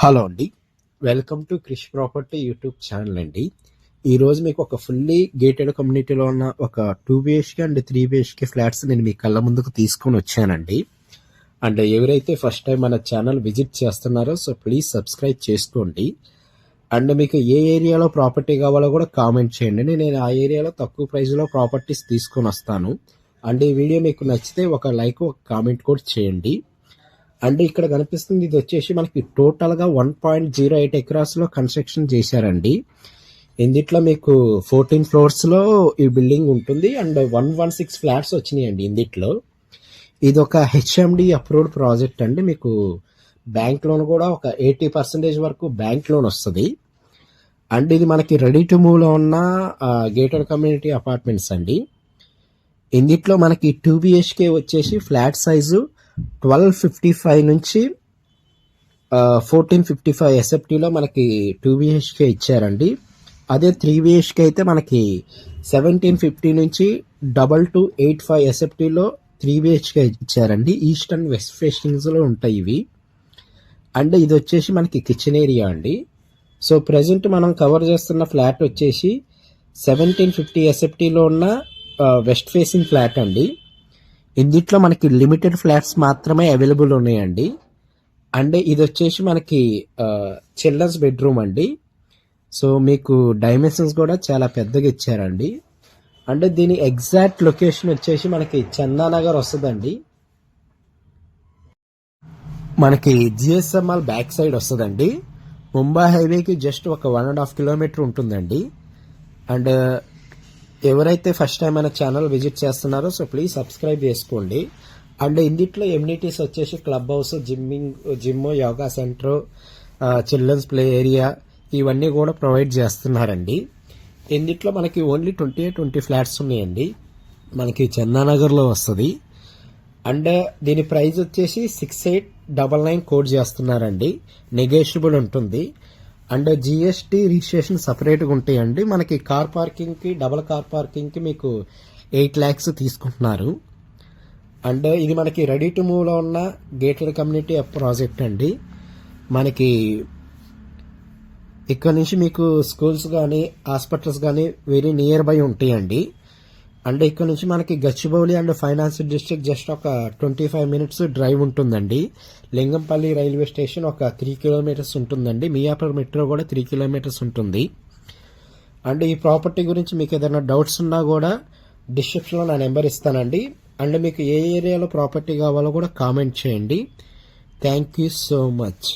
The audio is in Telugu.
హలో అండి, welcome to Krish property YouTube channel అండి. ఈరోజు మీకు ఒక ఫుల్లీ గేటెడ్ కమ్యూనిటీలో ఉన్న ఒక 2 BHK అండ్ 3 BHK ఫ్లాట్స్ నేను మీ కళ్ళ ముందుకు తీసుకొని వచ్చానండి. అండ్ ఎవరైతే ఫస్ట్ టైం మన ఛానల్ విజిట్ చేస్తున్నారో సో ప్లీజ్ సబ్స్క్రైబ్ చేసుకోండి. అండ్ మీకు ఏ ఏరియాలో ప్రాపర్టీ కావాలో కూడా కామెంట్ చేయండి. నేను ఆ ఏరియాలో తక్కువ ప్రైస్లో ప్రాపర్టీస్ తీసుకొని వస్తాను. అండ్ ఈ వీడియో మీకు నచ్చితే ఒక లైక్ ఒక కామెంట్ కూడా చేయండి. అండ్ ఇక్కడ కనిపిస్తుంది, ఇది వచ్చేసి మనకి టోటల్గా 1.08 ఎకరాస్లో కన్స్ట్రక్షన్ చేశారండి. ఇందిట్లో మీకు 14 ఫ్లోర్స్లో ఈ బిల్డింగ్ ఉంటుంది. అండ్ 116 ఫ్లాట్స్ వచ్చినాయండి ఇందిట్లో. ఇది ఒక HMD అప్రూవ్డ్ ప్రాజెక్ట్ అండి. మీకు బ్యాంక్ లోన్ కూడా ఒక 80% వరకు బ్యాంక్ లోన్ వస్తుంది. అండ్ ఇది మనకి రెడీ టు మూవ్లో ఉన్న గేటెడ్ కమ్యూనిటీ అపార్ట్మెంట్స్ అండి. ఇందిట్లో మనకి 2 BHK వచ్చేసి ఫ్లాట్ సైజు 1255 నుంచి 1455 SFTలో మనకి 2 BHK ఇచ్చారండి. అదే 3 BHK అయితే మనకి 1750 నుంచి 2285 SFTలో 3 BHK ఇచ్చారండి. ఈస్ట్ అండ్ వెస్ట్ ఫేసింగ్స్లో ఉంటాయి ఇవి. అండ్ ఇది వచ్చేసి మనకి కిచెన్ ఏరియా అండి. సో ప్రజెంట్ మనం కవర్ చేస్తున్న ఫ్లాట్ వచ్చేసి 1750 SFTలో ఉన్న వెస్ట్ ఫేసింగ్ ఫ్లాట్ అండి. ఇందుట్లో మనకి లిమిటెడ్ ఫ్లాట్స్ మాత్రమే అవైలబుల్ ఉన్నాయండి. అండ్ ఇది వచ్చేసి మనకి చిల్డ్రన్స్ బెడ్రూమ్ అండి. సో మీకు డైమెన్షన్స్ కూడా చాలా పెద్దగా ఇచ్చారండి. అంటే దీని ఎగ్జాక్ట్ లొకేషన్ వచ్చేసి మనకి చందానగర్ వస్తుందండి. మనకి GSML బ్యాక్ సైడ్ వస్తుందండి. ముంబై హైవేకి జస్ట్ ఒక 1.5 కిలోమీటర్ ఉంటుందండి. అండ్ ఎవరైతే ఫస్ట్ టైం మన ఛానల్ విజిట్ చేస్తున్నారో సో ప్లీజ్ సబ్స్క్రైబ్ చేసుకోండి. అండ్ ఇందిట్లో ఎమ్యూనిటీస్ వచ్చేసి club house, gym, yoga centre, children's play area ఇవన్నీ కూడా ప్రొవైడ్ చేస్తున్నారండి. ఇందిట్లో మనకి ఓన్లీ 20 ఫ్లాట్స్ ఉన్నాయండి. మనకి చందానగర్లో వస్తుంది. అండ్ దీని ప్రైస్ వచ్చేసి 6899 కోడ్ చేస్తున్నారండి. నెగోషియబుల్ ఉంటుంది. అండ్ GST రిజిస్ట్రేషన్ సపరేట్గా ఉంటాయండి. మనకి కార్ పార్కింగ్కి, డబల్ కార్ పార్కింగ్కి మీకు 8 lakhs తీసుకుంటున్నారు. అండ్ ఇది మనకి రెడీ టు మూవ్లో ఉన్న గేటెడ్ కమ్యూనిటీ ప్రాజెక్ట్ అండి. మనకి ఇక్కడ నుంచి మీకు స్కూల్స్ కానీ హాస్పిటల్స్ కానీ వెరీ నియర్ బై ఉంటాయండి. అండ్ ఇక్కడ నుంచి మనకి Gachibowli and finance district just ఒక 25 minutes డ్రైవ్ ఉంటుందండి. లింగంపల్లి రైల్వే స్టేషన్ ఒక 3 kilometers ఉంటుందండి. మియాపూర్ మెట్రో కూడా 3 kilometers ఉంటుంది. అండ్ ఈ ప్రాపర్టీ గురించి మీకు ఏదైనా డౌట్స్ ఉన్నా కూడా డిస్క్రిప్షన్లో నా నెంబర్ ఇస్తానండి. అండ్ మీకు ఏ ఏరియాలో ప్రాపర్టీ కావాలో కూడా కామెంట్ చేయండి. Thank you so much.